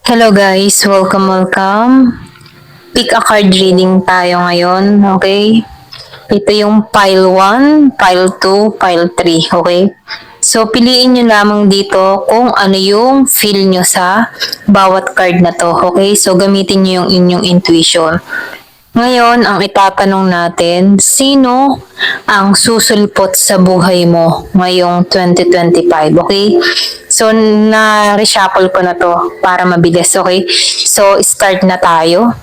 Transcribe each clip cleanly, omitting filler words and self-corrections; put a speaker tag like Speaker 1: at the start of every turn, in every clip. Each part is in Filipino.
Speaker 1: Hello guys, welcome. Pick a card reading tayo ngayon, okay? Ito yung pile 1, pile 2, pile 3, okay? So, piliin nyo lamang dito kung ano yung feel nyo sa bawat card na to, okay? So, gamitin nyo yung inyong intuition. Ngayon, ang itatanong natin, sino ang susulpot sa buhay mo ngayong 2025, okay? So, na-reshuffle ko na to para mabilis, okay? So, start na tayo.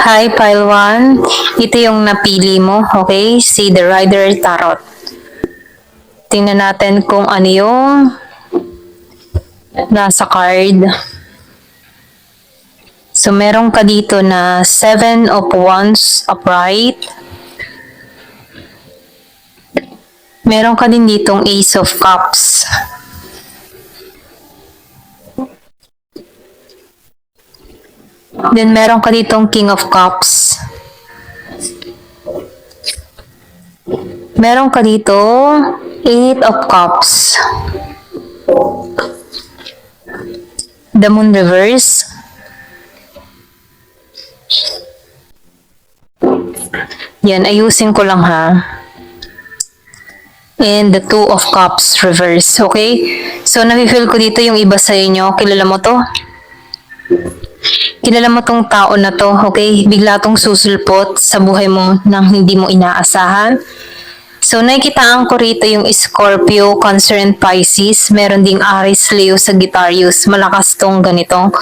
Speaker 1: Hi, Pile 1. Ito yung napili mo, okay? Si The Rider Tarot. Tingnan natin kung ano yung nasa card. So, meron ka dito na 7 of Wands upright. Meron ka din ditong Ace of Cups. Then, meron ka ditong King of Cups. Meron ka dito 8 of Cups. The Moon Reverse. Yan, ayusin ko lang ha. And the Two of Cups reverse, okay? So, nafe-feel ko dito yung iba sa inyo. Kilala mo to? Kilala mo tong tao na to, okay? Bigla tong susulpot sa buhay mo nang hindi mo inaasahan. So, nakikitaan ko rito yung Scorpio, Cancer, and Pisces. Meron ding Aries, Leo, Sagittarius. Malakas tong ganitong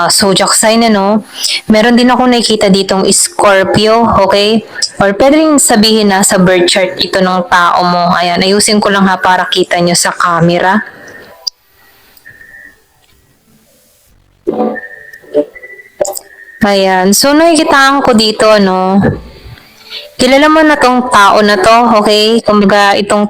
Speaker 1: zodiac sign, ano? Meron din ako nakikita ditong Scorpio, okay? Or pwede rin sabihin na sa birth chart ito ng tao mo. Ayan, ayusin ko lang ha para kita nyo sa camera. Ayan, so nakikitaan ko dito, ano? Kilala mo na tong tao na to, okay? Kumbaga, itong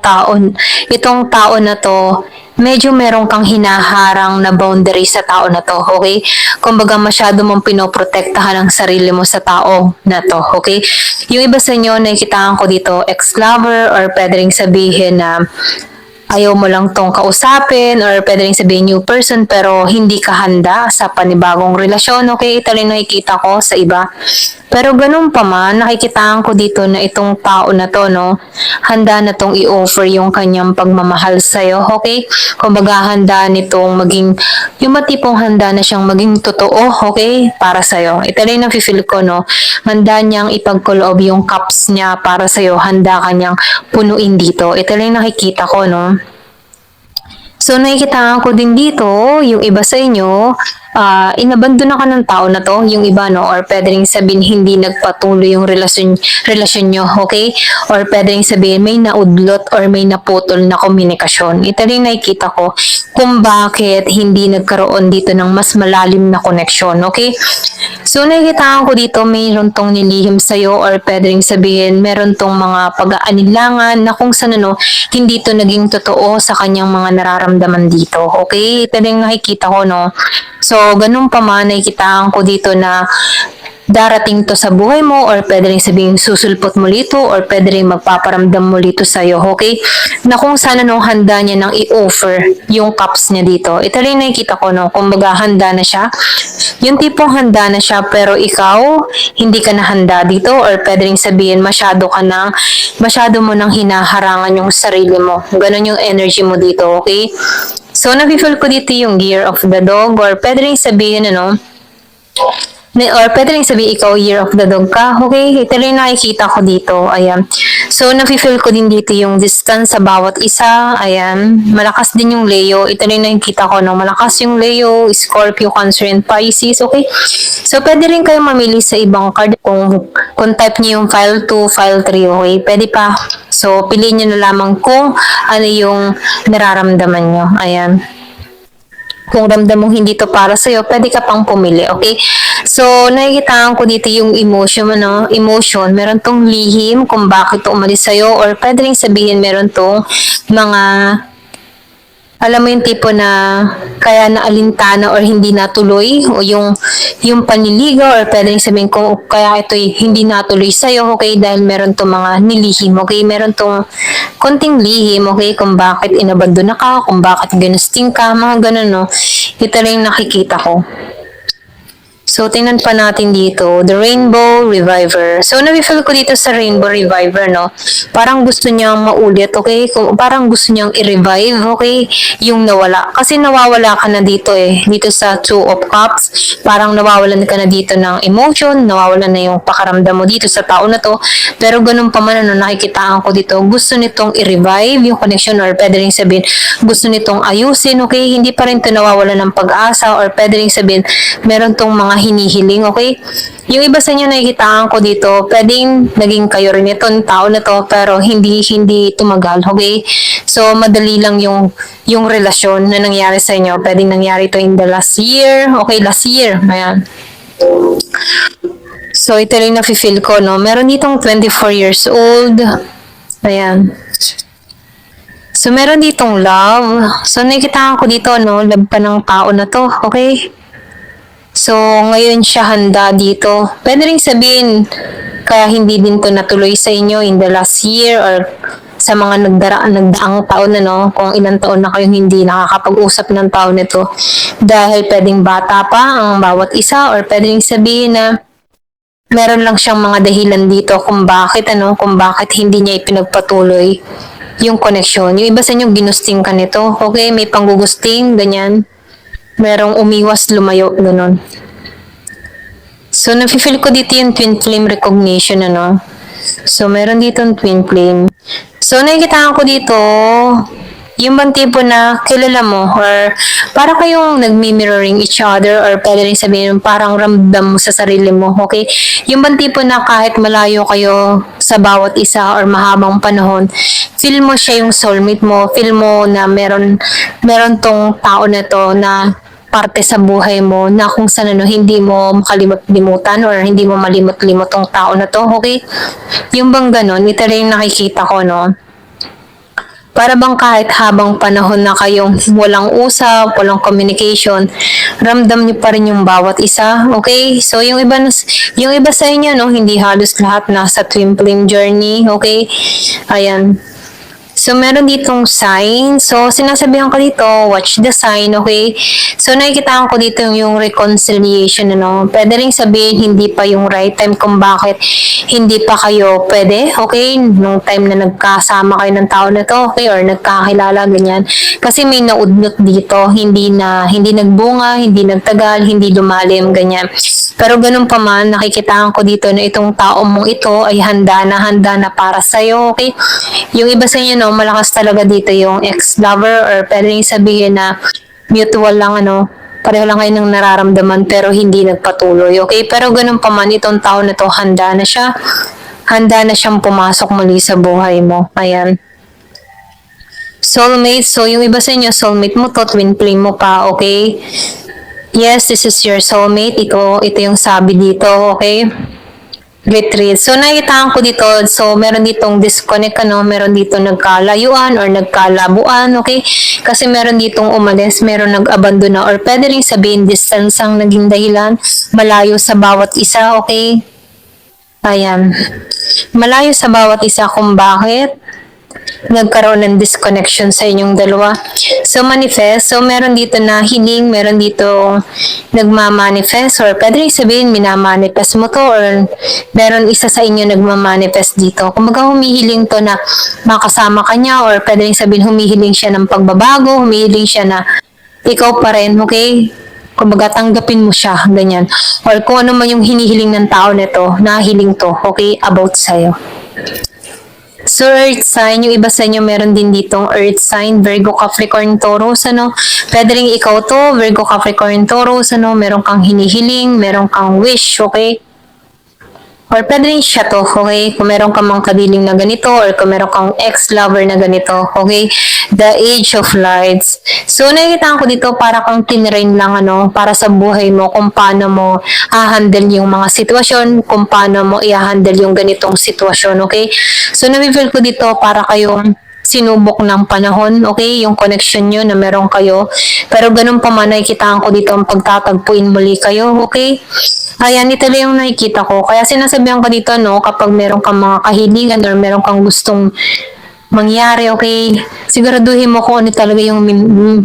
Speaker 1: tao na to, medyo meron kang hinaharang na boundary sa tao na to, okay? Kumbaga, masyado mong pinoprotektahan ang sarili mo sa tao na to, okay? Yung iba sa inyo, nakikitaan ko dito, ex-lover, or pwede rin sabihin na ayaw mo lang tong kausapin, or pwede rin sabihin new person, pero hindi ka handa sa panibagong relasyon, okay? Ito rin nakikita ko sa iba. Pero ganun pa man, nakikitaan ko dito na itong tao na to, no, handa na tong i-offer yung kanyang pagmamahal sa'yo, okay? Kumbaga, handa nitong maging, yung matipong handa na siyang maging totoo, okay? Para sa'yo. Ito rin nafe-feel ko, no, handa niyang ipagkaloob yung cups niya para sa'yo, handa kanyang punuin dito. Ito rin nakikita ko, no. So, nakikitaan ko din dito, yung iba sa inyo, inabandona ka ng tao na to, yung iba, no, or pwede rin sabihin hindi nagpatuloy yung relasyon nyo, okay? Or pwede rin sabihin may naudlot or may naputol na komunikasyon. Ito rin nakikita ko kung bakit hindi nagkaroon dito ng mas malalim na koneksyon, okay? So, nakikitaan ko dito mayroon tong nilihim sa'yo, or pwede rin sabihin meron tong mga pag-aanilangan na kung saan, ano, hindi to naging totoo sa kanyang mga nararamdaman dito. Okay? Ito rin nakikita ko, no? So, ganun pa man, nakikitaan ko dito na darating to sa buhay mo, or pwede rin sabihin susulpot mo lito, or pwede rin magpaparamdam mo lito sa'yo, okay? Na kung sana nung handa niya nang i-offer yung cups niya dito. Ito rin nakikita ko, no? Kumbaga, handa na siya. Yung tipong handa na siya, pero ikaw, hindi ka na handa dito, or pwede rin sabihin masyado mo nang hinaharangan yung sarili mo. Ganon yung energy mo dito, okay? So, nafe-feel ko dito yung Year of the Dog, or pwede rin sabihin, ano, or pwede rin sabihin ikaw Year of the Dog ka, okay? Ito rin nakikita ko dito, ayan. So, nafe-feel ko din dito yung distance sa bawat isa, ayan. Malakas din yung Leo, ito rin nakikita ko, no? Malakas yung Leo, Scorpio, Cancer, and Pisces, okay? So, pwede rin kayo mamili sa ibang card kung type niyo yung file 2, file 3, okay? Pwede pa. So, piliin niyo na lamang kung ano yung nararamdaman niyo, ayan. Kung ramdam mong hindi to para sa'yo, pwede ka pang pumili, okay? So, nakikitaan ko dito yung emotion, ano? Emotion, meron tong lihim kung bakit to umalis sa'yo, or pwede rin sabihin meron tong mga Alam mo yung tipo na kaya naalintana or hindi natuloy o yung panliligaw or pwedeng sabihin ko kaya ito hindi natuloy sa'yo, okay, dahil meron tong mga nilihim, okay, meron tong konting lihim, okay, kung bakit inabandona ka, kung bakit ginusting ka, mga ganun, no. Ito lang yung nakikita ko. So, tingnan pa natin dito, the Rainbow Reviver. So, nafe-feel ko dito sa Rainbow Reviver, no? Parang gusto niyang maulit, okay? Parang gusto niyang i-revive, okay? Yung nawala. Kasi nawawala ka na dito eh. Dito sa Two of Cups, parang nawawalan ka na dito ng emotion, nawawalan na yung pakaramdam mo dito sa tao na to. Pero ganun pa man, ano, nakikitaan ko dito, gusto nitong i-revive yung connection or pwede rin sabihin, gusto nitong ayusin, okay? Hindi pa rin ito nawawalan ng pag-asa or pwede rin sabihin, meron tong mga hinihiling, okay? Yung iba sa inyo nakikitaan ko dito, pwedeng naging kayo rin itong tao na to, pero hindi tumagal, okay? So, madali lang yung relasyon na nangyari sa inyo. Pwedeng nangyari ito in the last year, okay, last year, ayan. So, ito rin nafe-feel ko, no? Meron ditong 24 years old, ayan. So, meron ditong love. So, nakikitaan ko dito, no? Love pa ng tao na to, okay? So, ngayon siya handa dito. Pwede rin sabihin, kaya hindi din to natuloy sa inyo in the last year or sa mga nagdaang taon na, no? Kung ilang taon na kayong hindi nakakapag-usap ng taon nito. Dahil pwedeng bata pa ang bawat isa or pwede rin sabihin na meron lang siyang mga dahilan dito kung bakit, kung bakit hindi niya ipinagpatuloy yung connection. Yung iba sa inyo, ginusting ka nito. Okay, may panggugusting, ganyan. Merong umiwas, lumayo, ganun. So, nafe-feel ko dito yung twin flame recognition, ano. So, meron dito yung twin flame. So, nakikita ko dito, yung bang tipo na kilala mo or para kayong nagmi-mirroring each other or pwede rin sabihin parang ramdam mo sa sarili mo, okay? Yung bang tipo na kahit malayo kayo sa bawat isa or mahabang panahon, feel mo siya yung soulmate mo, feel mo na meron tong tao na to na parte sa buhay mo na kung saan hindi mo makalimot-limutan or hindi mo malimot-limot tong tao na to, okay? Yung bang ganon, ito rin yung nakikita ko, no? Para bang kahit habang panahon na kayong walang usap, walang communication, ramdam niyo pa rin yung bawat isa, okay? So, yung iba sa inyo, no, hindi halos lahat nasa twin flame journey, okay? Ayan. So, meron ditong sign. So, sinasabihan ko dito, watch the sign, okay? So, nakikitaan ko dito yung reconciliation, ano? Pwede rin sabihin, hindi pa yung right time kung bakit hindi pa kayo pwede, okay? Nung time na nagkasama kayo ng tao na to, okay? Or nagkakilala, ganyan. Kasi may naudnot dito, hindi nagbunga, hindi nagtagal, hindi lumalim, ganyan. Pero ganun pa man, nakikitaan ko dito na itong tao mong ito ay handa na para sa'yo, okay? Yung iba sa inyo, no, malakas talaga dito yung ex-lover or pwede rin sabihin na mutual lang, pareho lang kayo ng nararamdaman pero hindi nagpatuloy, okay? Pero ganun pa man, itong tao na to, handa na siyang pumasok muli sa buhay mo. Ayan. Soulmate, so yung iba sa inyo, soulmate mo to, twin flame mo pa, okay? Yes, this is your soulmate. Ito yung sabi dito, okay? Retreat. So, nakikitaan ko dito, so, meron ditong disconnect, meron dito nagkalayuan or nagkalabuan, okay? Kasi meron ditong umalis, meron nag-abandona, or pwede rin sabihin, distance ang naging dahilan, malayo sa bawat isa, okay? Ayan. Malayo sa bawat isa kung bakit nagkaroon ng disconnection sa inyong dalawa. So, manifest. So, meron dito na hiling, meron dito nagmamanifest or pwede rin sabihin, minamanifest mo to or meron isa sa inyo nagmamanifest dito. Kumbaga, humihiling to na makasama ka niya or pwede rin sabihin, humihiling siya ng pagbabago, humihiling siya na ikaw pa rin, okay? Kumbaga, tanggapin mo siya, ganyan. Or kung ano man yung hinihiling ng tao nito, nahiling to, okay, about sa'yo. So, earth sign, yung iba sa inyo meron din ditong earth sign, Virgo, Capricorn, Taurus, Pwede rin ikaw to, Virgo, Capricorn, Taurus, meron kang hinihiling, meron kang wish, okay? Or pwede rin siya to, okay? Kung meron kang mga kadiling na ganito or kung meron kang ex-lover na ganito, okay? The Age of Lights. So, nakikita ko dito para kang tinrain lang, para sa buhay mo kung paano mo i-handle yung mga sitwasyon, kung paano mo i-handle yung ganitong sitwasyon, okay? So, nabibigay ko dito para kayong sinubok ng panahon, okay? Yung connection nyo na meron kayo. Pero ganun pa man, nakikitaan ko dito ang pagtatagpuin muli kayo, okay? Ayan, ito lang yung nakikita ko. Kaya sinasabihan ko dito, no, kapag meron kang mga kahilingan or meron kang gustong mangyari, okay? Siguraduhin mo kung ano talaga yung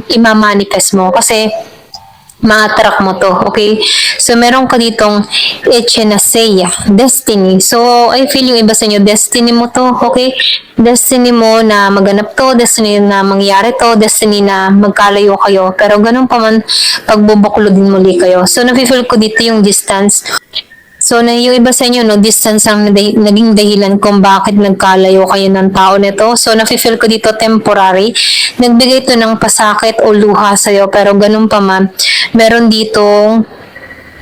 Speaker 1: imamanifest mo. Kasi, ma-attract mo to, okay? So, meron ka ditong Echinacea, destiny. So, I feel yung iba sa inyo, destiny mo to, okay? Destiny mo na maganap to, destiny na mangyari to, destiny na magkalayo kayo. Pero ganun pa man, pagbubuklo din muli kayo. So, nafe-feel ko dito yung distance. So, na yung iba sa inyo, no, distance ang naging dahilan kung bakit nagkalayo kayo ng tao nito. So, nafe-feel ko dito temporary. Nagbigay ito ng pasakit o luha sa'yo, pero ganun pa man, meron ditong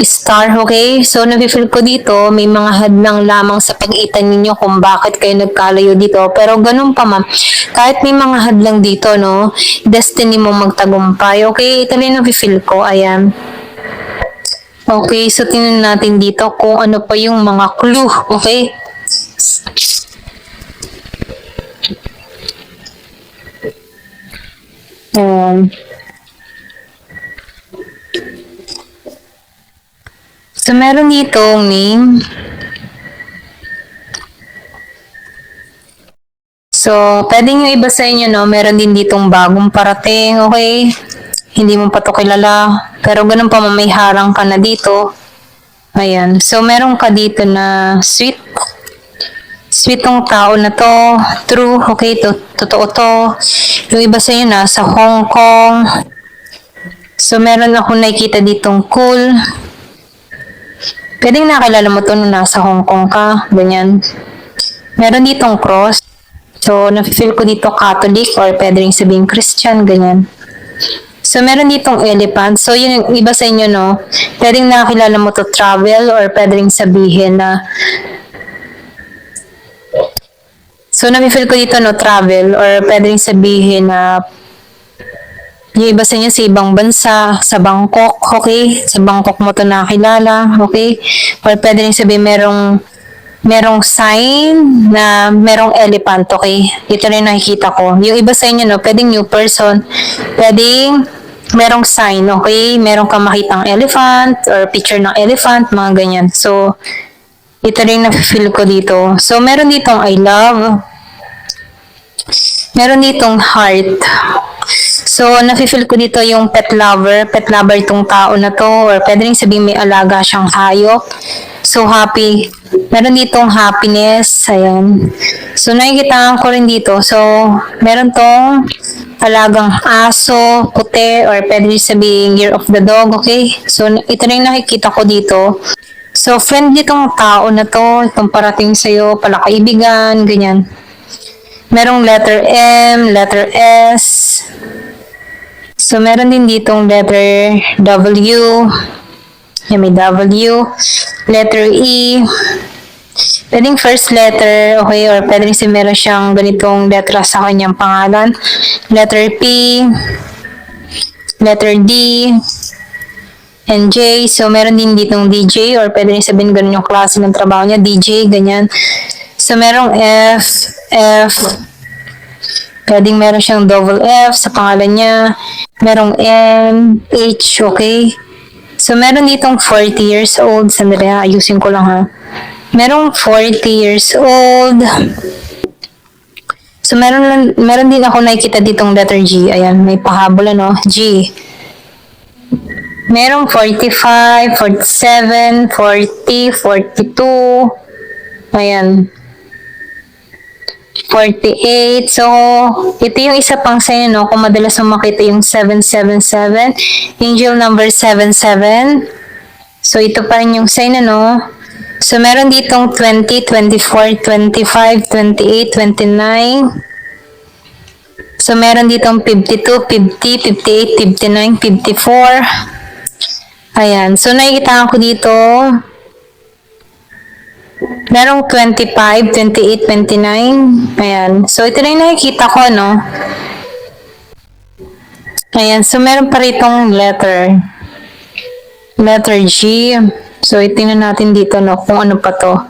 Speaker 1: star, okay? So, nafe-feel ko dito, may mga hadlang lamang sa pag-itan ninyo kung bakit kayo nagkalayo dito. Pero ganun pa man, kahit may mga hadlang dito, no, destiny mo magtagumpay, okay? Ito rin nafe-feel ko, ayan. Okay, so tingnan natin dito kung ano pa yung mga clue, okay? So meron dito name. So, pwedeng yung iba sa inyo, no? Meron din ditong bagong parating, okay? Hindi mo pa to kilala. Pero ganun pa, may harang ka na dito. Ayan. So, meron ka dito na sweet. Sweet tong tao na to. True. Okay, totoo to. Yung iba sa inyo na sa Hong Kong. So, meron akong nakikita ditong cool. Pwedeng nakilala mo to nung nasa Hong Kong ka. Ganyan. Meron ditong cross. So, na-feel ko dito Catholic or pwede rin sabihin Christian. Ganyan. So, meron ditong elephant. So, yun yung iba sa inyo, no? Pwedeng nakakilala mo to travel or pwede rin sabihin na so, na-feel ko dito, no? Travel or pwede rin sabihin na yung iba sa inyo sa ibang bansa, sa Bangkok, okay? Sa Bangkok mo to nakakilala, okay? Or pwede rin sabihin merong sign na merong elephant, okay? Ito rin nakikita ko. Yung iba sa inyo, no, pwedeng new person, pwedeng merong sign, okay? Meron kang makitang elephant or picture ng elephant, mga ganyan. So, ito rin na-feel ko dito. So, meron ditong I love. Meron ditong heart. So, nafe-feel ko dito yung pet lover. Pet lover itong tao na to. Or pwede rin sabihin may alaga siyang hayop. So, happy. Meron ditong happiness. Ayan. So, nakikita ko rin dito. So, meron tong alagang aso, puti, or pwede rin sabihin year of the dog. Okay? So, ito rin nakikita ko dito. So, friendly itong tao na to. Itong parating sa'yo, palakaibigan, ganyan. Merong letter M, letter S. So, meron din ditong letter W. Yan, may W. Letter E. Pwedeng first letter, okay, or pwedeng si meron siyang ganitong letra sa kanyang pangalan. Letter P. Letter D. And J. So, meron din ditong DJ, or pwede rin sabihin ganun yung klase ng trabaho niya, DJ, ganyan. So, merong F. Pwedeng meron siyang double F sa pangalan niya. Merong M, H, okay? So, meron ditong 40 years old. Sandali, ayusin ko lang ha. Merong 40 years old. So, meron din ako nakikita ditong letter G. Ayan, may pahabol ano, G. Merong 45, 47, 40, 42. Ayan. 48. So, ito yung isa pang sign, no? Kung madalas mo makita yung 777. Angel number 77. So, ito pa rin yung sign, no? So, meron ditong 20, 24, 25, 28, 29. So, meron ditong 52, 50, 58, 59, 54. Ayan. So, nakikita ko dito merong 25, 28, 29. Ayan. So, ito na yung nakikita ko, no? Ayan. So, meron pa ritong letter. Letter G. So, itingnan natin dito, no? Kung ano pa to.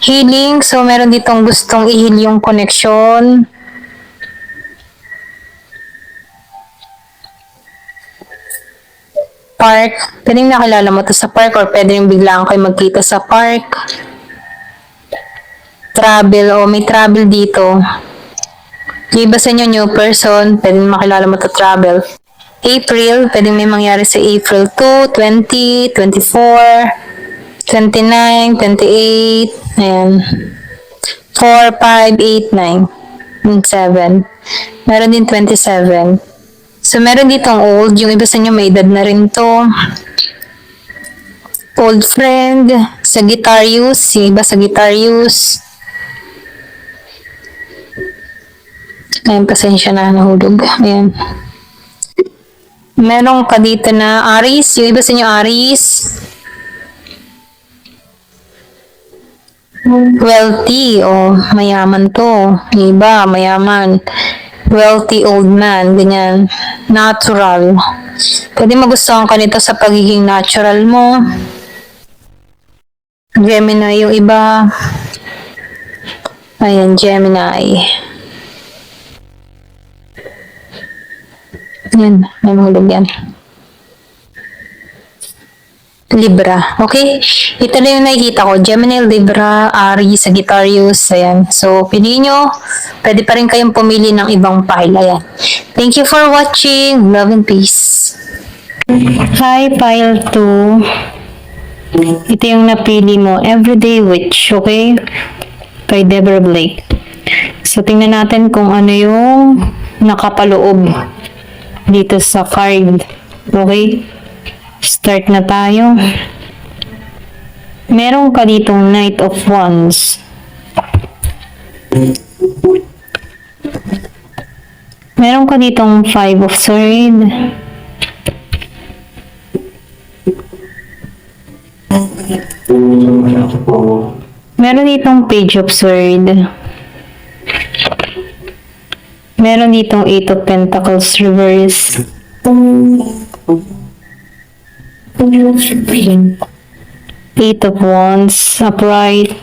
Speaker 1: Healing. So, meron ditong gustong i-heal yung connection. park. Pwedeng nakilala mo to sa park or pwedeng biglaan kayo magkita sa park. Travel, o may travel dito. Yung iba sa inyo, new person, pwedeng makilala mo to travel. April, pwedeng may mangyari sa April 2, 20, 24, 29, 28, ayan. 4, 5, 8, 9, 7. Meron din 27. So, meron ditong old. Yung iba sa inyo may edad na rin to. Old friend, Sagittarius, yung iba Sagittarius. Ayan, pasensya na, nahulog. Ayan. Meron ka dito na Aries, yung iba sa inyo Aries. Wealthy, mayaman to. Yung iba, mayaman. Wealthy old man, ganyan. Natural. Pwede magustuhan ka nito sa pagiging natural mo. Gemini, yung iba. Ayan, Gemini. Yan, may mahulog yan. Libra, okay? Ito na yung nakikita ko. Gemini, Libra, Aries, Sagittarius, ayan. So, piliin nyo. Pwede pa rin kayong pumili ng ibang pile, ayan. Thank you for watching. Love and peace. Hi, pile 2. Ito yung napili mo. Everyday Witch, okay? Kay Deborah Blake. So, tingnan natin kung ano yung nakapaloob dito sa card. Okay? Start na tayo. Meron ka ditong Knight of Wands. Meron ka ditong Five of Swords. Meron ditong Page of Swords. Meron ditong Eight of Pentacles reverse. Eight of Wands upright.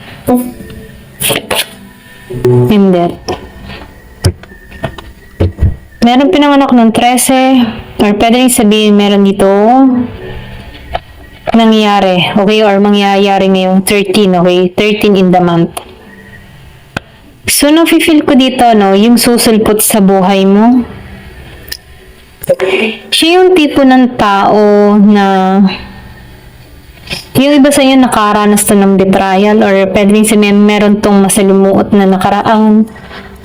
Speaker 1: And that. Meron pinanganak ng 13, or pwede rin sabihin meron dito nangyayari, okay, or mangyayari ngayong 13, okay, 13 in the month. So, nafe-feel ko dito, no, yung susulpot sa buhay mo. Siya yung tipo ng tao na yung iba sa inyo nakaranas to ng betrayal, or pwede rin sabihin meron tong masalimuot na nakaraan,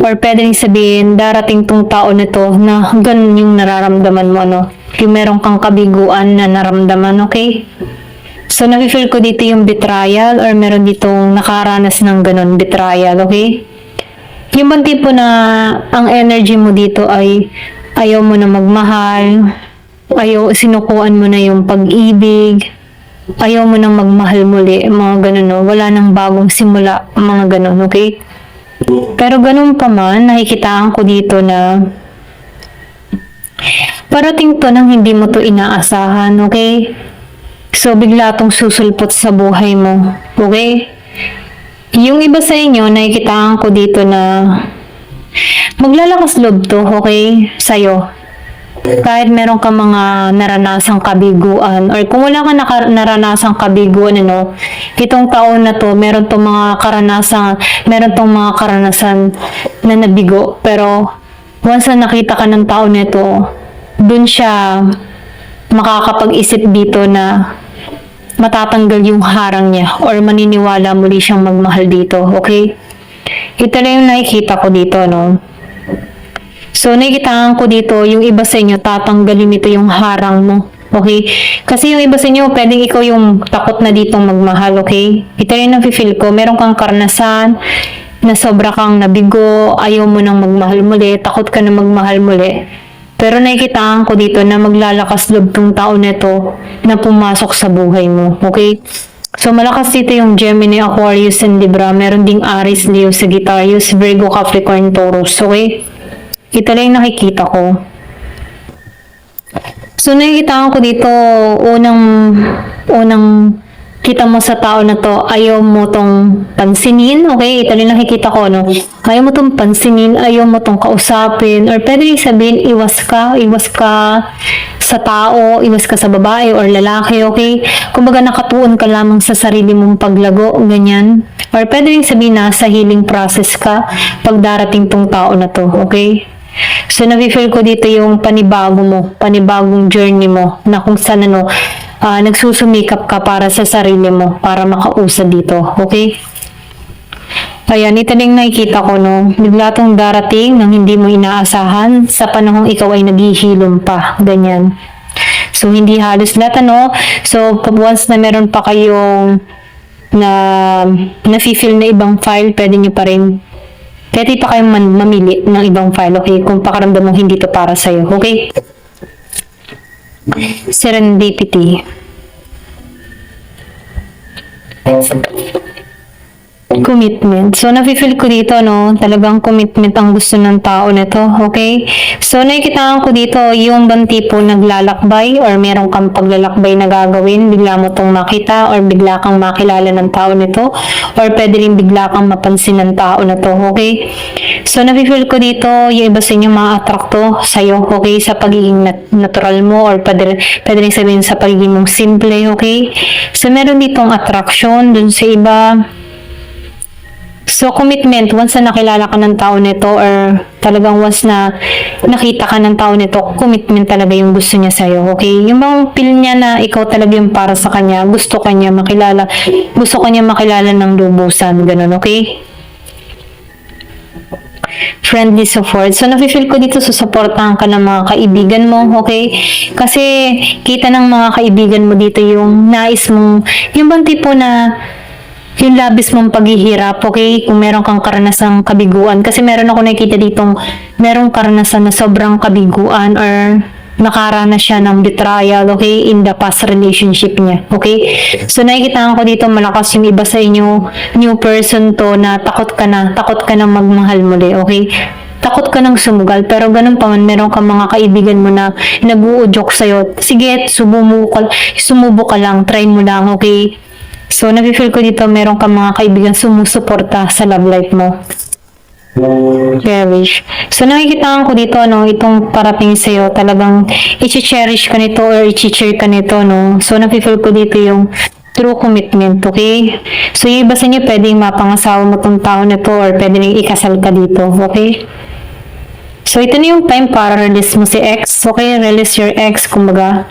Speaker 1: or pwede rin sabihin darating tong tao na to na ganun yung nararamdaman mo, no? Yung meron kang kabiguan na naramdaman, okay? So, nafe-feel ko dito yung betrayal, or meron ditong nakaranas ng ganun, betrayal, okay? Yung bang tipo na ang energy mo dito ay ayaw mo na magmahal, sinukuan mo na yung pag-ibig, ayaw mo nang magmahal muli, mga ganun, no? Wala nang bagong simula, mga ganun, okay? Pero ganun pa man, nakikitaan ko dito na parating to nang hindi mo to inaasahan, okay? So, bigla tong susulpot sa buhay mo, okay? Yung iba sa inyo, nakikitaan ko dito na maglalakas loob to, okay? Sa'yo. Kahit meron ka mga naranasang kabiguan, or kung wala ka naranasang kabiguan, ano, itong taon na to, meron tong mga karanasan na nabigo. Pero, once na nakita ka ng tao na ito, dun siya makakapag-isip dito na matatanggal yung harang niya, or maniniwala muli siyang magmahal dito, okay? Ito na yung nakikita ko dito, no? So, nakikitaan ko dito, yung iba sa inyo, tatanggalin nito yung harang mo. Okay? Kasi yung iba sa inyo, pwedeng ikaw yung takot na ditong magmahal. Okay? Ito yung nafe-feel ko. Meron kang karanasan na sobra kang nabigo, ayaw mo nang magmahal muli, takot ka na magmahal muli. Pero nakikitaan ko dito na maglalakas loob tong tao neto na pumasok sa buhay mo. Okay? So, malakas dito yung Gemini, Aquarius, and Libra. Meron ding Aries, Leo, Sagittarius, Virgo, Capricorn, Taurus. Okay? Ito lang yung nakikita ko. So, nakikitaan ko dito, unang kita mo sa tao na to, ayaw mo tong pansinin, okay? Ito rin nakikita ko, no? Ayaw mo tong pansinin, ayaw mo tong kausapin, or pwede rin sabihin, iwas ka sa tao, iwas ka sa babae or lalaki, okay? Kumbaga nakatuon ka lamang sa sarili mong paglago, ganyan. Or pwede rin sabihin, nasa healing process ka pag darating tong tao na to, okay? So, nafe-feel ko dito yung panibagong journey mo, na kung saan nagsusumikap ka para sa sarili mo, para makausad dito, okay? Ayan, ito lang nakikita ko, no? Bigla tong darating nang hindi mo inaasahan sa panahong ikaw ay naghihilom pa, ganyan. So, hindi halos lahat, So, once na meron pa kayong nafe-feel na ibang file, pwede pa kayong mamili ng ibang file, okay? Kung pakaramdam mo hindi to para sa'yo, okay? Serendipity. Commitment. So, nafe-feel ko dito, talagang commitment ang gusto ng tao nito, okay? So, nakikita ko dito, yung bang tipo naglalakbay or meron kang paglalakbay na gagawin, bigla mo tong makita or bigla kang makilala ng tao nito or pwede rin bigla kang mapansin ng tao na to, okay? So, nafe-feel ko dito, yung iba sa inyo ma-attracto sa'yo, okay? Sa pagiging natural mo or pwede rin sabihin sa pagiging mong simple, okay? So, meron ditong attraction dun sa iba. So, commitment, once na nakilala ka ng tao nito or talagang once na nakita ka ng tao nito, commitment talaga yung gusto niya sa'yo, okay? Yung bang feel niya na ikaw talaga yung para sa kanya, gusto kanya makilala ng lubusan, ganun, okay? Friendly support. So, nafe-feel ko dito susuportahan ka ng mga kaibigan mo, okay? Kasi, kita ng mga kaibigan mo dito yung nais mong, yung bang tipo na yung labis mong paghihirap, okay? Kung meron kang karanasang kabiguan. Kasi meron ako nakikita ditong merong karanasan na sobrang kabiguan or nakaranas siya ng betrayal, okay? In the past relationship niya, okay? So, nakikita ko dito malakas yung iba sa inyo, new person to na takot ka na magmahal muli, okay? Takot ka nang sumugal, pero ganun pa man, meron kang mga kaibigan mo na nag-uudyok sa'yo. Sige, sumubo ka lang, try mo lang, okay? So, nafe-feel ko dito, meron kang mga kaibigan sumusuporta sa love life mo. Cherish. So, nakikita ko dito, itong parating sa'yo, talagang i-cherish ka nito or i-cheer ka nito, So, nafe-feel ko dito yung true commitment, okay? So, yung iba sa inyo, pwedeng mapangasawa mo tong tao nito or pwedeng ikasal ka dito, okay? So, ito na yung time para release mo si ex, okay? Release your ex, kumbaga.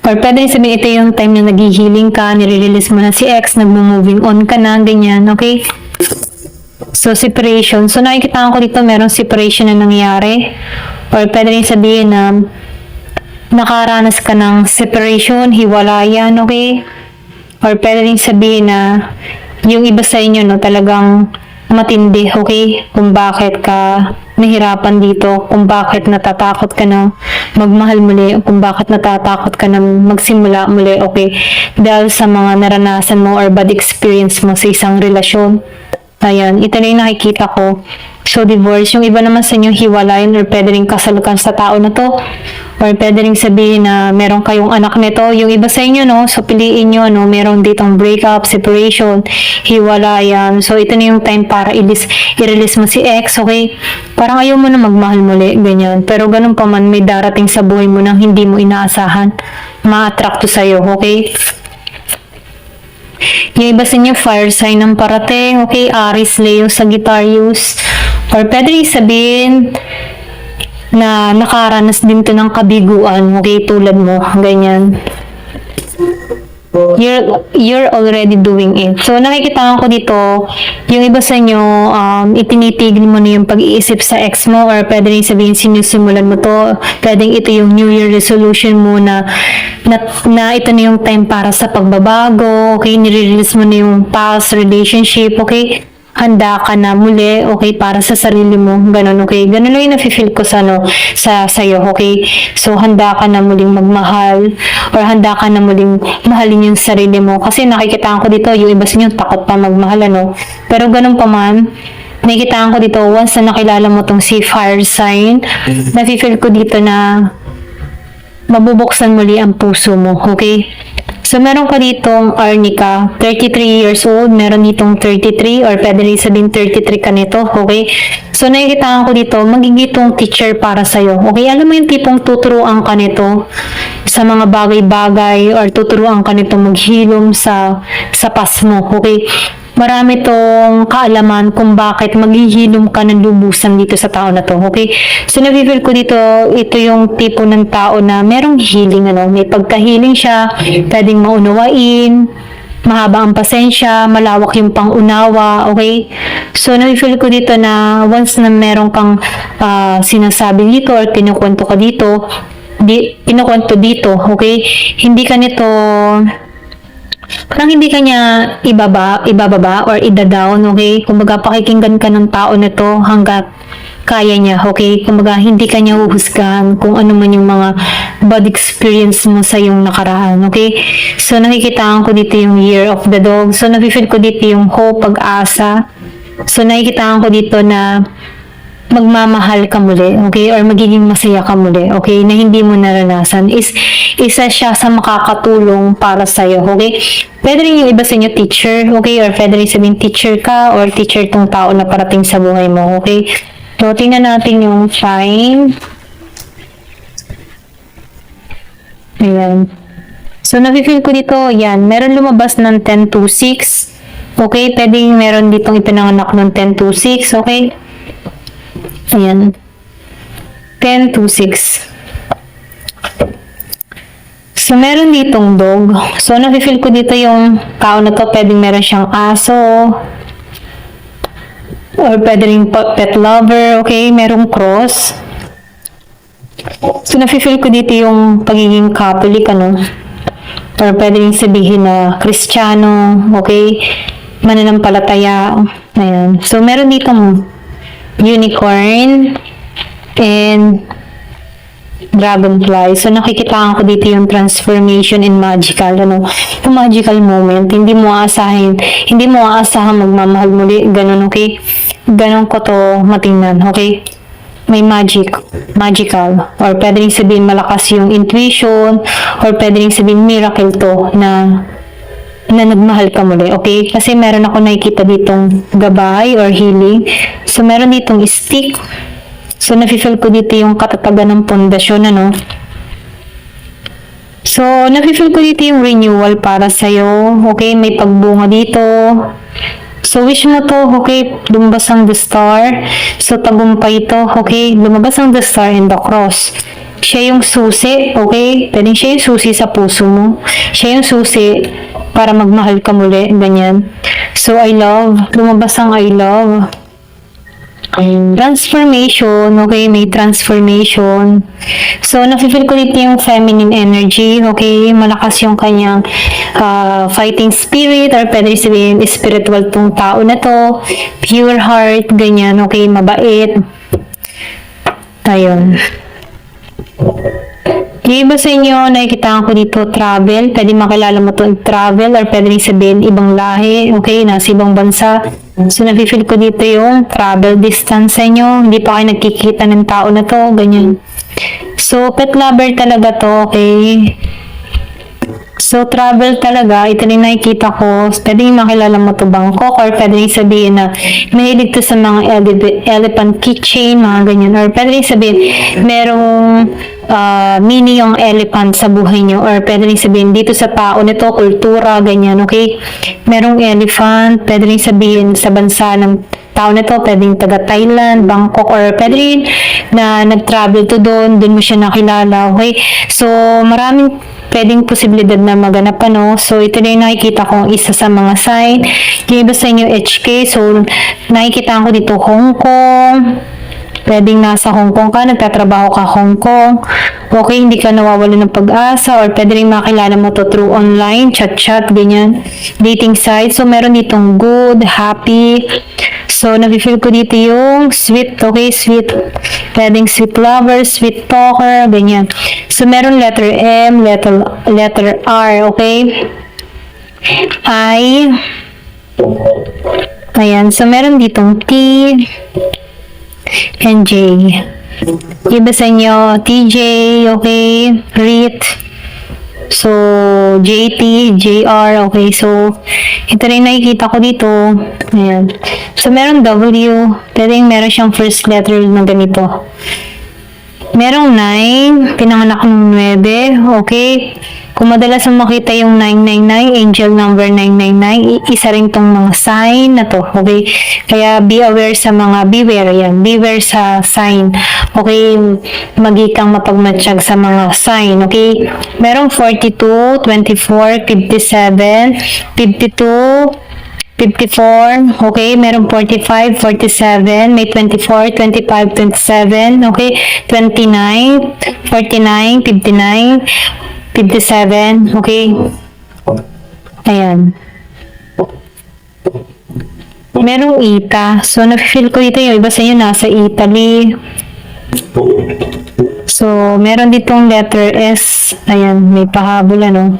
Speaker 1: Or pwede rin sabihin, ito yung time na nag-healing ka, nire-release mo na si ex, nag-moving on ka na, ganyan, okay? So, separation. So, nakikita ko dito, merong separation na nangyari. Or pwede rin sabihin na nakaranas ka ng separation, hiwalayan, okay? Or pwede rin sabihin na yung iba sa inyo, talagang matindi, okay? Kung bakit ka nahirapan dito, kung bakit natatakot ka na magmahal muli, kung bakit natatakot ka na magsimula muli, okay? Dahil sa mga naranasan mo or bad experience mo sa isang relasyon. Ayan, ito na yung nakikita ko. So, divorce. Yung iba naman sa inyo, hiwalayan or pwede rin kasalukan sa tao na to. Or pwede rin sabihin na meron kayong anak nito. Yung iba sa inyo, so piliin nyo, meron ditong breakup, separation, hiwalayan. So, ito na yung time para i-release mo si ex, okay? Parang ayaw mo na magmahal muli, ganyan. Pero ganun pa man, may darating sa buhay mo nang hindi mo inaasahan. Ma-attract to sa'yo, okay? Yung iba sa inyo, fire sign ng parating, okay? Aries, Leo, Sagittarius. Or pwede rin sabihin na nakaranas din to ng kabiguan, okay? Tulad mo, ganyan. You're already doing it. So, nakikita ko dito, yung iba sa inyo, itinitigil mo na yung pag-iisip sa ex mo or pwede rin sabihin sinisimulan mo to. Pwedeng ito yung New Year resolution mo na ito na yung time para sa pagbabago, okay? Nire-release mo na yung past relationship, okay? Handa ka na muli, okay, para sa sarili mo, ganun, okay? Ganun lang yung nafe-feel ko sa'yo, okay? So, handa ka na muling magmahal or handa ka na muling mahalin yung sarili mo. Kasi nakikita ko dito, yung iba sa inyo, takot pa magmahal, Pero ganun pa man, nakikita ko dito, once na nakilala mo tong si fire sign, nafe-feel ko dito na mabubuksan muli ang puso mo, okay? So, meron ka ditong Arnica, 33 years old, meron ditong 33 or pwede rin sabihin 33 ka nito, okay? So, nakikitaan ko dito, magigitong teacher para sa'yo, okay? Alam mo yung tipong tuturuan ka nito sa mga bagay-bagay or tuturuan ka nito maghilom sa past mo, okay? Marami tong kaalaman kung bakit maghihilom ka ng lubusan dito sa tao na to, okay? So, nabibigil ko dito, ito yung tipo ng tao na merong healing, ano? May pagka-healing siya, pwedeng maunawain, mahaba ang pasensya, malawak yung pangunawa, okay? So, nabibigil ko dito na once na meron kang sinasabi dito or kinukwento ka dito, kinukwento dito, okay? Hindi ka nito parang hindi ka niya ibababa or ida-down, okay? Kumbaga, pakikinggan ka ng tao na to hanggat kaya niya, okay? Kumbaga, hindi ka niya uhusgahan kung ano man yung mga bad experience mo sa yung nakaraan, okay? So, nakikitaan ko dito yung Year of the Dog. So, nafe-feel ko dito yung hope, pag-asa. So, nakikitaan ko dito na magmamahal ka muli, okay? Or magiging masaya ka muli, okay? Na hindi mo naranasan. Isa siya sa makakatulong para sa'yo, okay? Pwede rin yung iba sa inyo teacher, okay? Or pwede rin sabihin teacher ka or teacher tong tao na parating sa buhay mo, okay? So, tingnan natin yung sign. Ayan. So, nafe-feel ko dito, yan. Meron lumabas ng 10-6. Okay? Pwedeng meron ditong ipinanganak ng 10-6, okay? Ayan. 10-6. So, meron ditong dog. So, nafe-feel ko dito yung tao na to, pwedeng meron siyang aso. Or pwede rin pet lover, okay? Merong cross. So, nafe-feel ko dito yung pagiging Catholic, ano? Or pwede rin sabihin na Kristiyano, okay? Mananampalataya. Ayan. So, meron ditong unicorn and dragonfly. So, nakikitaan ko dito yung transformation and magical, ano? Yung magical moment. Hindi mo aasahan magmamahal muli. Ganun, okay? Ganun ko to matingnan, okay? May magical. Or pwede rin sabihin malakas yung intuition. Or pwede rin sabihin miracle to na nagmahal ka muli, okay? Kasi meron ako nakikita ditong gabay or healing. So, meron ditong stick. So, nafe-feel ko dito yung katatagan ng pundasyon, ano? So, nafe-feel ko dito yung renewal para sa'yo, okay? May pagbunga dito. So, wish mo to, okay? Lumabas ang the star. So, tagumpay to, okay? Lumabas ang the star and the cross. Siya yung susi, okay? Pwedeng siya yung susi sa puso mo. Siya yung susi para magmahal ka muli, ganyan. So, I love. Lumabas ang I love. Transformation, okay? May transformation. So, nafe-feel ko dito yung feminine energy, okay? Malakas yung kanyang fighting spirit or pwede sabihin spiritual tong tao na to. Pure heart, ganyan, okay? Mabait. Ayun. Yung iba sa inyo, nakikita ko dito travel. Pwede makilala mo to travel or pwede rin sabihin ibang lahi, okay? Nasa ibang bansa. So, nafe-feel ko dito yung travel distance sa inyo. Hindi pa kayo nagkikita ng tao na to, ganyan. So, pet lover talaga to, okay? So, travel talaga, ito rin nakikita ko. Pwede makilala mo to Bangkok or pwede rin sabihin na mahilig to sa mga elephant keychain, mga ganyan. Or pwede rin sabihin, merong meaning yung elephant sa buhay nyo. Or pwede rin sabihin, dito sa tao nito, kultura, ganyan, okay? Merong elephant, pwede rin sabihin sa bansa ng tao na to, pwedeng taga Thailand, Bangkok, or pwede rin na nag-travel to doon mo siya nakilala, okay? So, maraming pwedeng posibilidad na maganap pa, no? So, ito na yung nakikita kong isa sa mga sign. Yung iba sa inyo, HK. So, nakikita ko dito Hong Kong. Pwedeng nasa Hong Kong ka, nagtatrabaho ka Hong Kong. Okay, hindi ka nawawala ng pag-asa or pwede rin makilala mo to through online, chat-chat, ganyan. Dating site. So, meron ditong good, happy. So, nafe-feel ko dito yung sweet, okay, sweet. Pwedeng sweet lover, sweet talker, ganyan. So, meron letter M, letter R, okay? I. Ayan. So, meron ditong T and J. Iba sa inyo, TJ, okay? Rit. So, So, JT, JR, okay. So, ito rin nakikita ko dito. Ayan. So, meron W. Meron siyang first letter na ganito. Merong 9, pinanganak ng 9, okay. Kung madalas mo makita yung 999, angel number 999, isa rin tong mga sign na to, okay? Kaya be aware sa mga, beware yan, beware sa sign, okay? Magi kang mapagmatsyag sa mga sign, okay? Merong 42, 24, 57, 52, 54, okay, meron 45, 47, may 24, 25, 27, okay, 29, 49, 59, 57, okay, ayan. Merong Ita, so na-feel ko dito yung iba sa inyo nasa Italy. So, meron ditong letter S, ayan, may pahabol ano.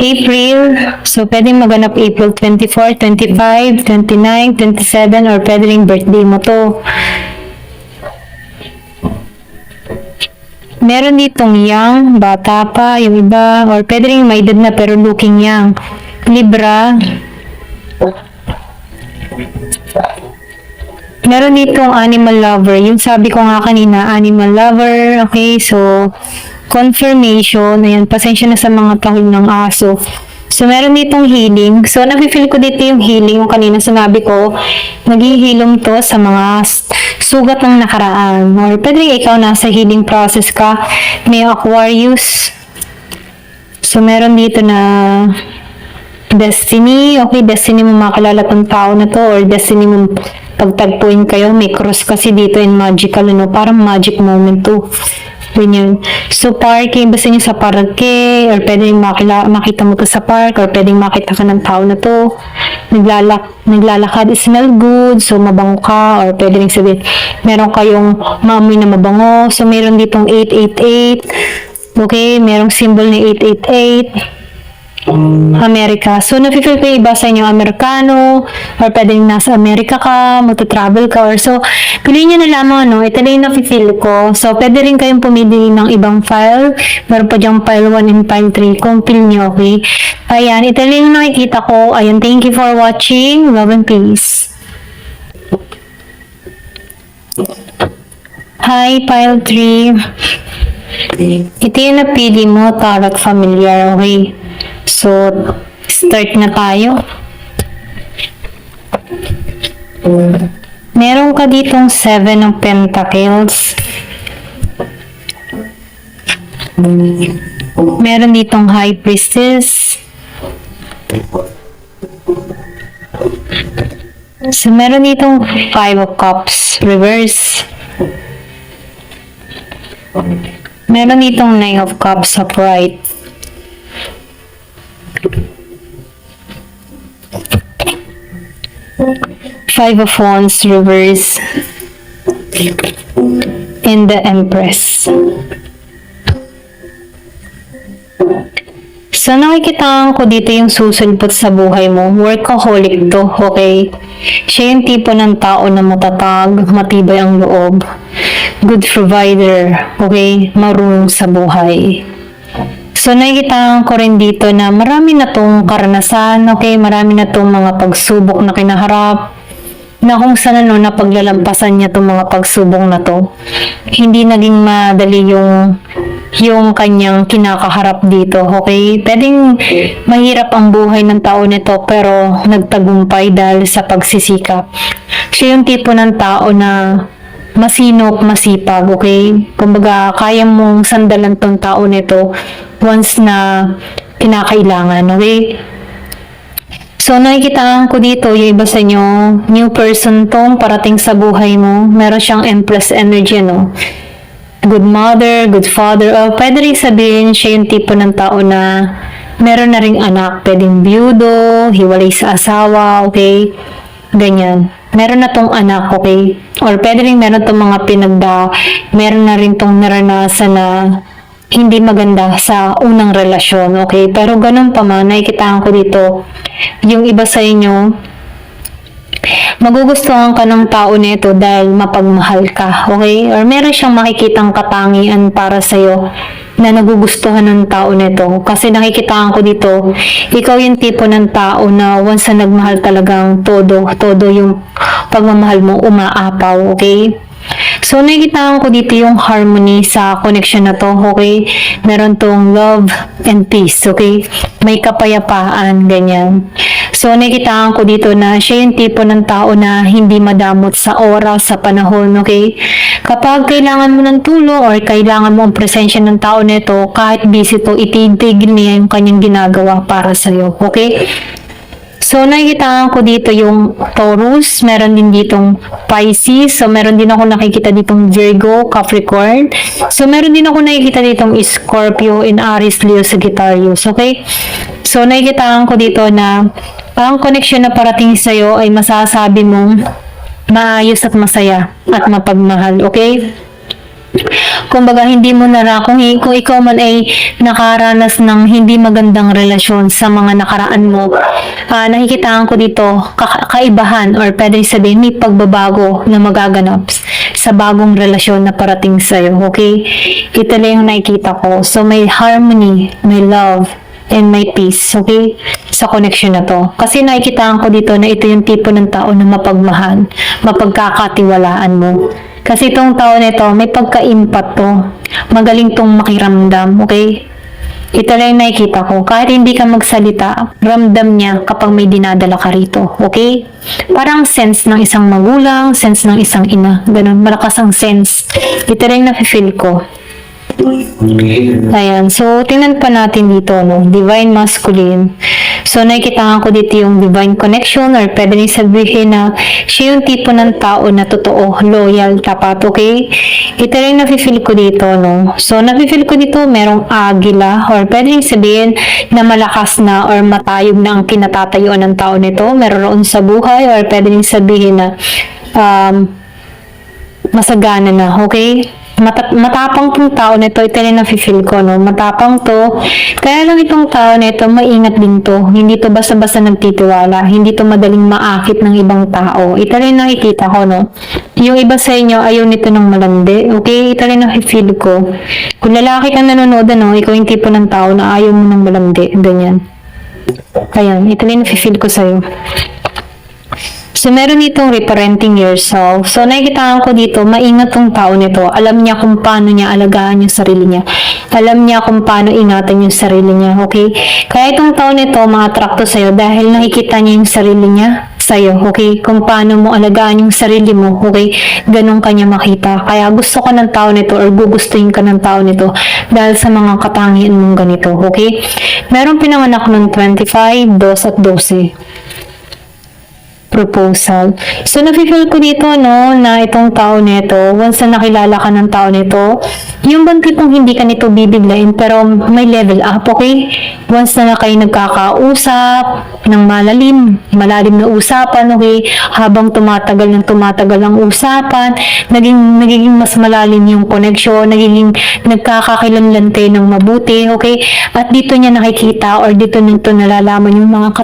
Speaker 1: April, so pwedeng maganap April 24, 25, 29, 27, or pwede rin birthday mo to. Meron ditong young, bata pa, yung iba, or pwede rin may edad na pero looking young. Libra. Meron ditong animal lover, yung sabi ko nga kanina, animal lover, okay, so confirmation, ayan, pasensya na sa mga tahol ng aso. So, meron ditong healing. So, nafe-feel ko dito yung healing, yung kanina sinabi ko, naghihilom to sa mga sugat ng nakaraan. Or pwede ikaw nasa healing process ka, may Aquarius. So, meron dito na destiny. Okay, destiny mo makalala tong tao na to, or destiny mo pagtagpuin kayo. May cross kasi dito in magical, ano, parang magic moment to. Ganyan. So, parking, basta nyo sa parke, or pwedeng makita mo to sa park, or pwedeng makita ka ng tao na to. Naglalakad, smell good, so mabango ka, or pwede rin sabihin, meron kayong maamoy na mabango, so meron ditong 888, okay, merong symbol na 888, Amerika. So, nafe-feel ko iba sa inyo, Amerikano, or pwedeng nasa Amerika ka, magta-travel ka, or so, piliin nyo na lamang, ano, ito na yung nafe-feel ko. So, pwede rin kayong pumili ng ibang file. Meron pa dyang file 1 and file 3, kung feel nyo, okay? Ayan, ito na yung nakikita ko. Ayan, thank you for watching. Love and peace. Hi, file 3. Ito yung napili mo, tarot familiar, okay? So, start na tayo. Meron ka ditong 7 of Pentacles. Meron ditong High Priestess. So, meron ditong 5 of Cups, reverse. Meron ditong 9 of Cups, upright. Five of Wands, reverse. And the Empress. So, nakikita ko dito yung susulpot sa buhay mo. Workaholic to, okay? Siya yung tipo ng tao na matatag, matibay ang loob. Good provider, okay? Marunong sa buhay. So, nakikita ko rin dito na marami na tong karanasan, okay? Marami na tong mga pagsubok na kinaharap, na kung saan ano, napaglalampasan niya tong mga pagsubok na to. Hindi naging madali yung kanyang kinakaharap dito, okay? Pwedeng mahirap ang buhay ng tao nito, pero nagtagumpay dahil sa pagsisikap. Siya yung tipo ng tao na masinop, masipag, okay? Kumbaga, kaya mong sandalan tong tao nito once na kinakailangan, okay? So, nakikita ko dito, yung iba sa inyo, new person tong parating sa buhay mo. Meron siyang Empress energy, no? Good mother, good father, o pwede rin sabihin siya yung tipo ng tao na meron na ring anak, pwedeng byudo, hiwalay sa asawa, okay? Ganyan. Meron na tong anak, okay? Or pwede rin meron tong mga meron na rin tong naranasan na hindi maganda sa unang relasyon, okay? Pero ganun pa man, nakikitaan ko dito, yung iba sa inyo, magugustuhan ka ng tao nito dahil mapagmahal ka, okay? Or meron siyang makikitang katangian para sa'yo na nagugustuhan ng tao nito. Kasi nakikitaan ko dito, ikaw yung tipo ng tao na once na nagmahal talagang todo yung pagmamahal mo umaapaw, okay? So, nakikitaan ko dito yung harmony sa connection na to, okay? Meron tong love and peace, okay? May kapayapaan, ganyan. So, nakikitaan ko dito na siya yung tipo ng tao na hindi madamot sa oras, sa panahon, okay? Kapag kailangan mo ng tulong or kailangan mo ang presensya ng tao nito, kahit busy to, ititigil niya yung kanyang ginagawa para sa'yo, okay? So, nakikitaan ko dito yung Taurus, meron din ditong Pisces, so meron din ako nakikita ditong Virgo, Capricorn, so meron din ako nakikita ditong Scorpio, and Aries, Leo, Sagittarius, okay? So, nakikitaan ko dito na ang connection na parating sa'yo ay masasabi mong maayos at masaya at mapagmahal, okay? Kumbaga, hindi mo kung ikaw man ay nakaranas ng hindi magandang relasyon sa mga nakaraan mo, nakikitaan ko dito, kaibahan or pwede sabihin may pagbabago na magaganap sa bagong relasyon na parating sa'yo, okay? Ito lang yung nakikita ko. So, may harmony, may love, and may peace, okay? Sa connection na to. Kasi nakikitaan ko dito na ito yung tipo ng tao na mapagmahal, mapagkakatiwalaan mo. Kasi itong tao nito, may pagka-impat to. Magaling tong makiramdam, okay? Ito lang yung nakikita ko. Kahit hindi ka magsalita, ramdam niya kapag may dinadala ka rito, okay? Parang sense ng isang magulang, sense ng isang ina. Ganun, malakas ang sense. Ito lang yung nafe-feel ko. Ayan. So, tingnan pa natin dito, no? Divine Masculine. So, nakikita ko dito yung divine connection or pwede rin sabihin na siya yung tipo ng tao na totoo, loyal, tapat, okay? Ito rin nafe-feel ko dito, no? So, nafe-feel ko dito merong agila or pwede rin sabihin na malakas na or matayog na ang kinatatayuan ng tao nito. Meron sa buhay or pwede rin sabihin na masagana na, okay? Matapang tong tao nito, ito rin nafe-feel ko, no? Matapang to. Kaya lang itong tao nito, maingat din to. Hindi to basta-basta nagtitiwala. Hindi to madaling maakit ng ibang tao. Ito rin nakikita ko, no? Yung iba sa inyo, ayaw nito ng malandi. Okay? Ito rin nafe-feel ko. Kung lalaki kang nanonood, no? Ikaw yung tipo ng tao na ayaw mo ng malandi. Ganyan. Ayan. Ito rin nafe-feel ko sa'yo. So, meron ditong reparenting yourself. So, nakikita ko dito, maingat tong tao nito. Alam niya kung paano niya alagaan yung sarili niya. Alam niya kung paano ingatan yung sarili niya, okay? Kaya itong tao nito, ma-attract to sa'yo dahil nakikita niya yung sarili niya sa'yo, okay? Kung paano mo alagaan yung sarili mo, okay? Ganun kanya makita. Kaya gusto ko ng tao nito or gugustuhin ka ng tao nito dahil sa mga katangian mong ganito, okay? Meron pinanganak ng 25, 2 at 12. Proposal. So, nafe-feel ko dito, no, na itong tao nito, once na nakilala ka ng tao nito, yung bang tipong hindi ka nito bibiglain, pero may level up, okay? Once na kayo nagkakausap, ng malalim na usapan, okay? Habang tumatagal ang usapan, nagiging mas malalim yung connection, nagiging nagkakakilanlante ng mabuti, okay? At dito niya nakikita or dito nito nalalaman yung mga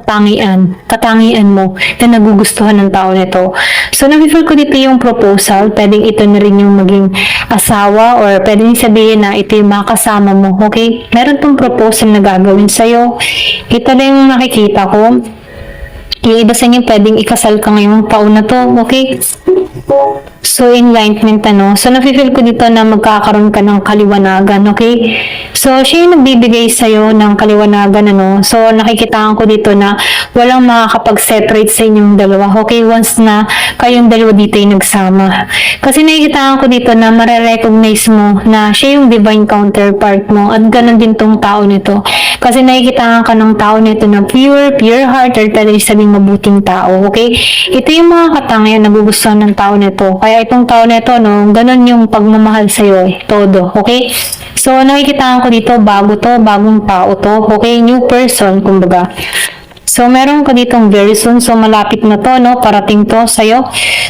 Speaker 1: katangian mo na nagugustuhan ng tao nito. So, nafe-feel ko dito yung proposal. Pwedeng ito na rin yung maging asawa or pwedeng sabihin na ito yung makasama mo, okay? Meron tong proposal na gagawin sa'yo. Ito na yung nakikita ko. Yung iba sa inyo, pwedeng ikasal ka ngayong taon na to, okay? So, enlightenment, ano? So, nafe-feel ko dito na magkakaroon ka ng kaliwanagan, okay? So, siya yung nagbibigay sa'yo ng kaliwanagan, ano? So, nakikitaan ko dito na walang makakapag-separate sa inyong dalawa, okay? Once na kayong dalawa dito yung nagsama. Kasi nakikitaan ko dito na marirecognize mo na siya yung divine counterpart mo at ganun din tong tao nito. Kasi nakikitaan ka ng tao nito na pure heart or talagang sabing mabuting tao, okay? Ito yung mga katangian na nagugustuhan ng tao nito. Kaya itong tao nito, no, ganun yung pagmamahal sa'yo, todo, okay? So, nakikitaan ko dito, bagong tao to, okay? New person, kumbaga. So, meron ka ditong very soon. So, malapit na to, no? Parating to sa'yo.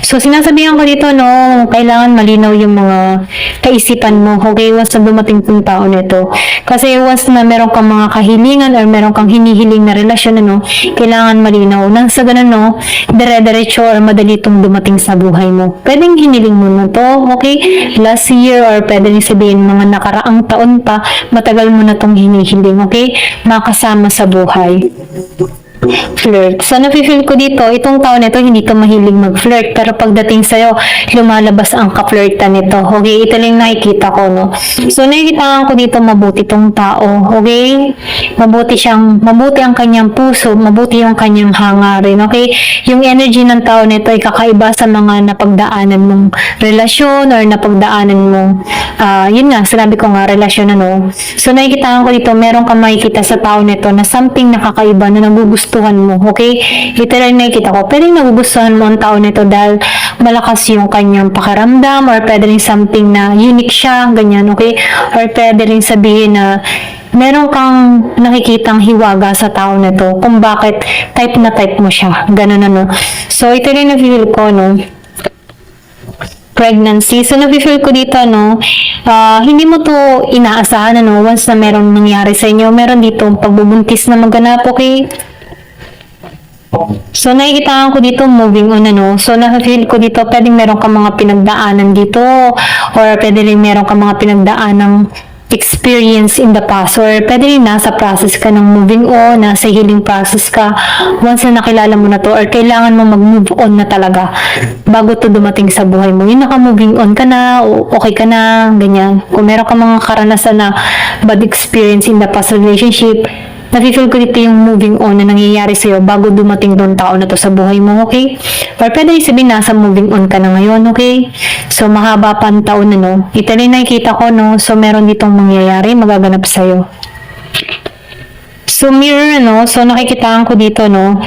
Speaker 1: So, sinasabihan ko dito, no, kailangan malinaw yung mga kaisipan mo, okay, once na dumating tong tao nito. Kasi once na meron kang mga kahilingan or meron kang hinihiling na relasyon, ano, kailangan malinaw. Nang sa ganun, no, dire-diretso or madali itong dumating sa buhay mo. Pwedeng hiniling mo na to, okay, last year or pwedeng sabihin mga nakaraang taon pa, matagal mo na tong hinihiling, okay, makasama sa buhay. Flirt. So, nafe-feel ko dito, itong taon nito, hindi to mahilig mag-flirt. Pero pagdating sa'yo, lumalabas ang ka-flirtan nito. Okay? Ito lang nakikita ko, no? So, nakikita ko dito, mabuti tong tao. Okay? Mabuti ang kanyang puso, mabuti yung kanyang hangarin. Okay? Yung energy ng tao nito ay kakaiba sa mga napagdaanan mong relasyon or napagdaanan mong, yun nga, sinabi ko nga, relasyon, ano? So, nakikita ko dito, meron kang makikita sa tao nito na something nakakaiba na nagugustuhan mo, okay? Ito lang nakikita ko. Pwedeng nagugustuhan mo ang tao nito dahil malakas yung kanyang pakiramdam or pwede rin something na unique siya, ganyan, okay? Or pwede rin sabihin na meron kang nakikitang hiwaga sa tao nito kung bakit type na type mo siya, ganun, ano? So, ito rin na-feel ko, no? Pregnancy. So, na-feel ko dito, no, hindi mo to inaasahan, ano, once na meron nangyari sa inyo, meron dito pagbubuntis na maganap, okay? So, nakikita ko dito, moving on, ano. So, na-feel ko dito, pwedeng meron ka mga pinagdaanan dito, or pwede rin meron ka mga pinagdaanang experience in the past, or pwede rin nasa process ka ng moving on, nasa healing process ka, once na nakilala mo na to, or kailangan mo mag-move on na talaga bago to dumating sa buhay mo. Yung naka-moving on ka na, okay ka na, ganyan. Kung meron ka mga karanasan na bad experience in the past relationship, nafe-feel ko dito yung moving on na nangyayari sa'yo bago dumating doon tao na to sa buhay mo, okay? Or pwede sabihin nasa moving on ka na ngayon, okay? So, mahaba pa ang taon na, no? Ito rin nakikita ko, no? So, meron ditong mangyayari, magaganap sa'yo. So, mirror, no? So, nakikitaan ko dito, no?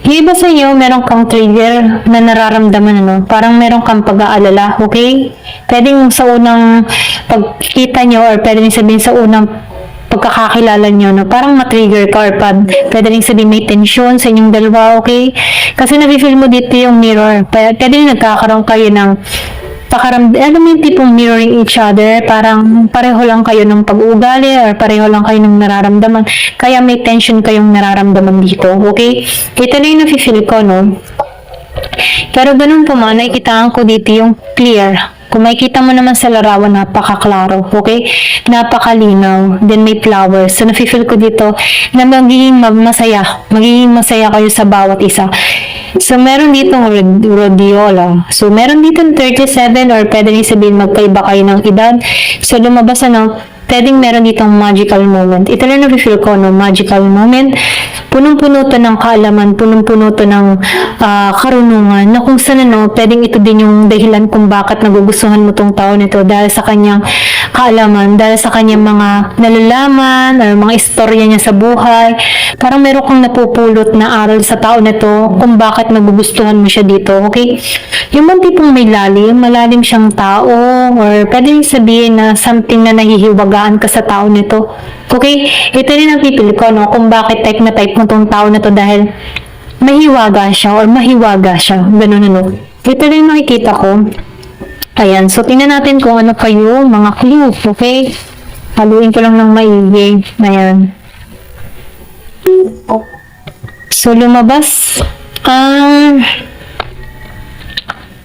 Speaker 1: Yung iba sa inyo, meron kang trigger na nararamdaman, ano? Parang meron kang pag-aalala, okay? Pwedeng sa unang pagkita nyo or pwedeng sabihin sa unang pagkakakilala nyo, no? Parang ma-trigger ka or pwede rin sabihin may tension sa inyong dalawa, okay? Kasi nafe-feel mo dito yung mirror. Pwede rin nagkakaroon kayo ng alam mo yung tipong mirroring each other, parang pareho lang kayo ng pag-uugali or pareho lang kayo ng nararamdaman. Kaya may tension kayong nararamdaman dito, okay? Ito na yung nafe-feel ko, no? Pero ganun po man, nakikitaan ko dito yung clear. Kung makikita mo naman sa larawan, napakaklaro, okay? Napakalinaw. Then may flowers. So, nafe-feel ko dito na magiging masaya kayo sa bawat isa. So, meron dito rhodiola. So, meron dito 37 or pwede rin sabihin magkaiba kayo ng edad. So, lumabas pwedeng meron ditong magical moment. Ito lang na-feel ko, no? Magical moment. Punong-puno to ng kaalaman, punong-puno to ng karunungan, na kung saan, no, pwedeng ito din yung dahilan kung bakit nagugustuhan mo tong tao nito dahil sa kanyang kaalaman, dahil sa kanyang mga nalalaman, or mga istorya niya sa buhay. Parang meron kang napupulot na aral sa tao nito kung bakit nagugustuhan mo siya dito, okay? Yung mga tipong may malalim siyang tao, or pwedeng sabihin na something na nahihiwagaan ka sa tao nito. Okay? Ito rin ang pipili ko, no? Kung bakit type na type mo tong tao na to dahil mahiwaga siya or mahiwaga siya. Ganun, ano? Ito rin makikita ko. Ayan. So, tingnan natin kung ano pa yung mga clue. Okay? Haluin ko lang ng maigi. Ayan. So, lumabas ang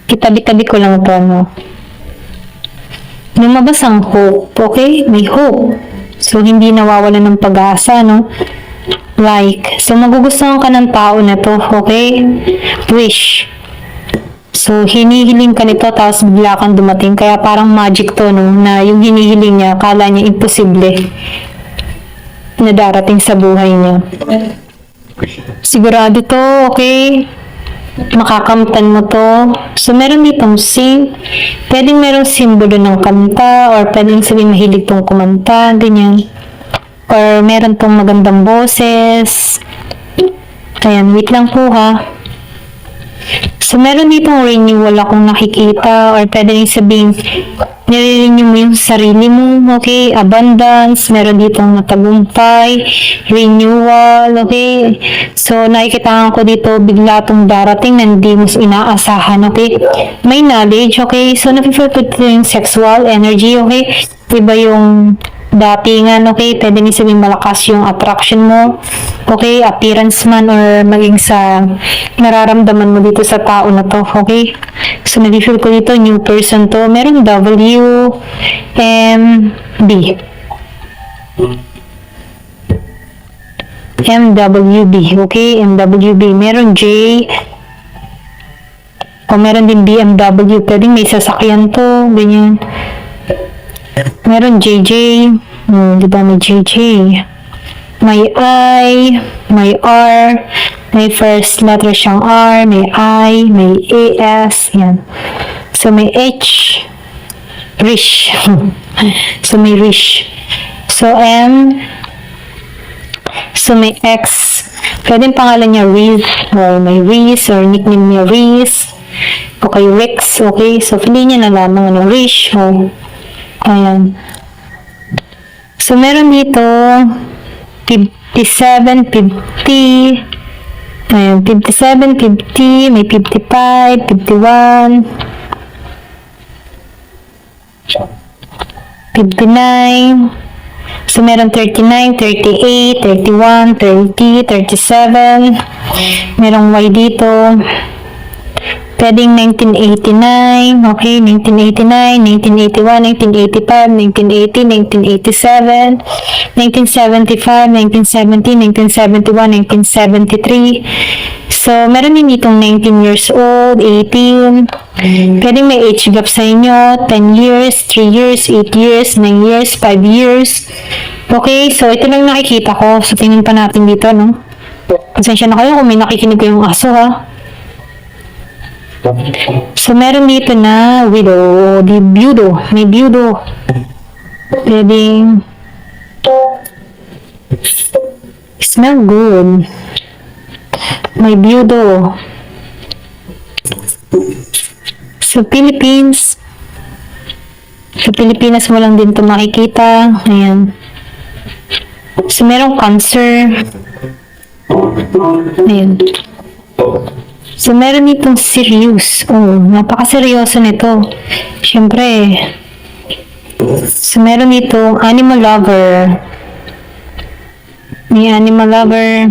Speaker 1: itabi-tabi ko lang ito, no? Lumabas ang hope. Okay? May hope. So, hindi nawawala ng pag-asa, no? Like, so magugustuhan ka ng tao na to, okay? Wish. So, hinihiling ka nito, tapos bigla kang dumating. Kaya parang magic to, no? Na yung hinihiling niya, akala niya imposible na darating sa buhay niya. Sigurado to, okay? Makakamtan mo to. So, meron ditong sing. Pwedeng merong simbolo ng kanta, or pwedeng sabihin mahilig tong kumanta, ganyan. Or meron tong magandang boses. Ayan, wait lang po, ha. So, meron ditong renewal akong nakikita, or pwede rin sabihin nire-renew mo yung sarili mo, okay? Abundance, meron ditong matagumpay, renewal, okay? So, nakikita ko dito, bigla itong darating na hindi mo inaasahan, okay? May knowledge, okay? So, napifeel ko dito yung sexual energy, okay? Iba yung datingan, okay? Pwede nyo sabihin malakas yung attraction mo, okay? Appearance man or maging sa nararamdaman mo dito sa tao na to, okay? So, nag-feel ko dito, new person to. Meron W, M, B. MWB, okay? MWB. Meron J, o meron din BMW. Pwedeng may sasakyan to, ganyan. Meron JJ, di ba may JJ? May I, may R, may first letter siyang R, may I, may AS, yan. So, may H, Rish. So, may Rish. So, M, so, may X. Pwedeng pangalan niya Riz, or may Riz, or nickname niya Riz. Okay, Rex, okay. So, pili niya na lamang ng Rish, o ayan. So, meron dito 57, 50, ayan, 57, 50, may 55, 51, 59, so meron 39, 38, 31, 30, 37, merong Y dito. Pwedeng 1989, okay, 1989, 1981, 1985, 1980, 1987, 1975, 1970, 1971, 1973. So, meron din itong 19 years old, 18. Pwedeng may age gap sa inyo, 10 years, 3 years, 8 years, 9 years, 5 years. Okay, so ito lang nakikita ko. So, tingnan pa natin dito, no? Pasensya na kayo kung may nakikinig kayong aso, ha? So, meron dito na widow, di beaudo, may beaudo. Pwedeng smell good. May beaudo. Sa Philippines, sa Pilipinas mo lang din ito makikita. Ayan. So, merong cancer. Ayan. So, meron itong serious. Oh, napaka-seryoso nito. Siyempre. So, meron itong animal lover. May animal lover.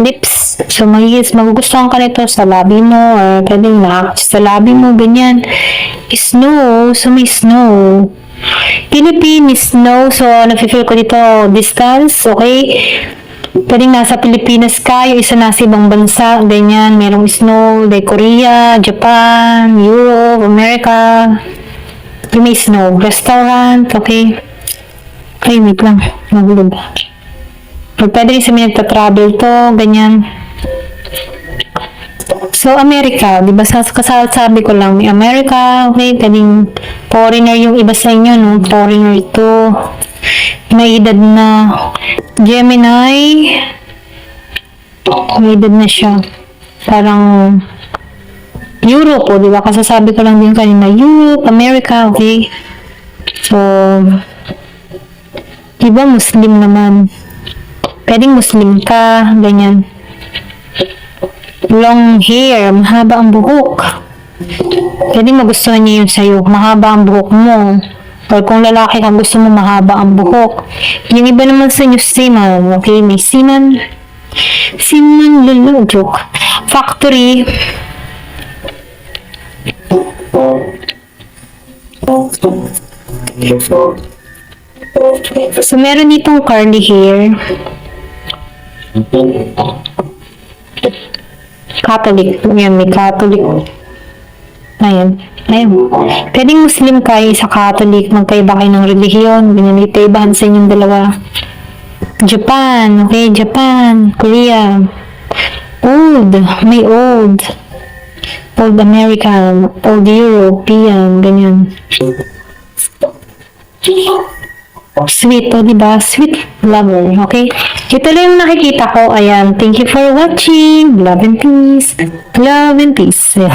Speaker 1: Lips. So, magugustuhan ka nito sa labi mo or pwedeng sa labi mo, ganyan. Snow. So, may snow. Philippines, snow. So, nafe-feel ko dito distance. Okay. Pwedeng nasa Pilipinas ka, yung isa nasa ibang bansa, ganyan, merong snow, like Korea, Japan, Europe, America, yung may snow, restaurant, okay? Ay, wait lang, nagulog. Or pwede rin sa may nagta-travel to, ganyan. So, America, di ba sabi ko lang, may America, okay, pwedeng foreigner yung iba sa inyo, no? Foreigner to. May edad na Gemini. May edad na siya. Parang Europe, o, di ba? Kasasabi ko lang din kanina, Europe, America, okay? So, iba Muslim naman. Pwedeng Muslim ka, ganyan. Long hair, mahaba ang buhok. Pwedeng magustuhan niya yun sa'yo, mahaba ang buhok mo. Or kung lalaki ka, gusto mo mahaba ang buhok. Yung iba naman sa inyo, seaman. Okay, may seaman. Seaman, lalo, joke. Factory. So, meron ditong curly hair. Catholic. Yan, may Catholic. Ayan. Ayun. Pwedeng Muslim kayo sa Catholic, magkaiba kayo ng relihiyon, binanitaybahan sa inyong dalawa. Japan, okay, Japan, Korea. Old, may old. Old American, old European, ganyan. Sweet, o diba? Sweet lover, okay? Ito lang yung nakikita ko, ayan. Thank you for watching. Love and peace. Love and peace. Ayan.